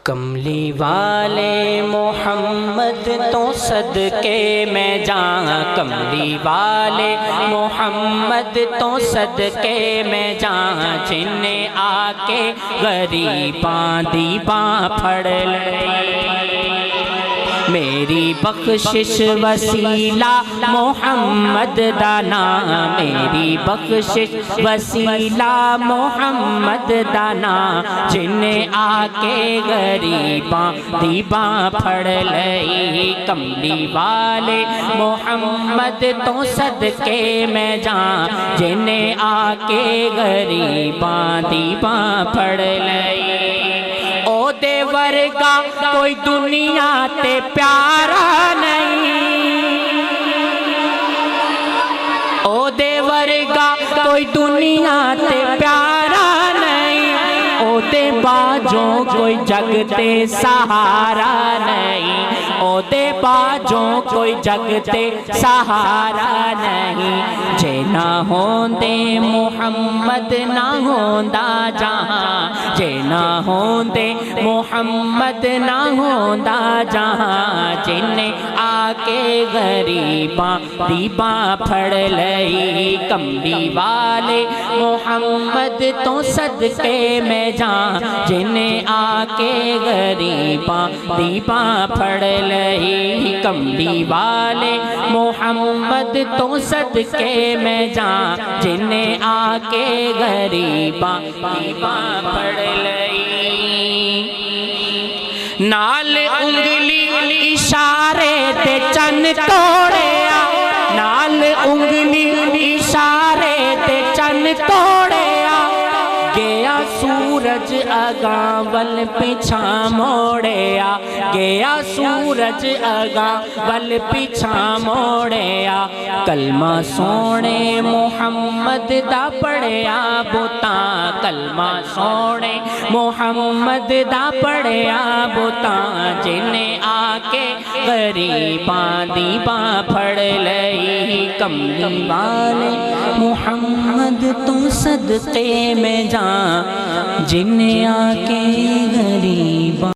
کملی والے محمد تو صدقے میں جاں، کملی والے محمد تو صدقے میں جاں، جنہیں آ کے غریباں دیباں پھڑ لئی۔ میری بخشش وسیلہ محمد دا نام، میری بخشش وسیلہ محمد دا نام، جنہیں آ کے غریباں دیباں پھڑ لئی۔ کملی والے محمد تو صدقے میں جاں، جنہیں آ کے غریباں دیباں پھڑ لئی۔ او دے ورگا کوئی دنیا تے پیارا نہیں، او دے ورگا کوئی دنیا تے پیارا نہیں، او دے باجوں کوئی جگ تے سہارا نہیں، او دے باجوں کوئی جگ تے سہارا نہیں۔ جے نہ ہوندے محمد نہ ہوندا جہاں، جے نہ ہوندے محمد نہ ہوندا جہاں، جنہیں آ کے غریباں دیباں پھڑ لئی۔ کملی والے محمد تو صدقے میں جاں، جنہیں آ کے غریباں دیباں پھڑ لئی۔ کملی والے محمد تو صدقے میں جاں، جنہیں آ کے غریباں دیباں پھڑ لئی۔ نال انگلی اشارے تے چن توڑیا، نال انگلی اشارے تے چن توڑیا، گیا سورج اگاں ول پیچھاں موڑیا، گیا سورج اگاں ول پیچھاں موڑیا۔ کلمہ سونے محمد دا پڑھیا بتاں، کلمہ سونے محمد دا پڑھیا بتاں، جنہیں آ کے غریباں دیباں پھڑ لئی۔ کملی والے محمد تو صدقے میں جاں، جنہیں آ کے غریباں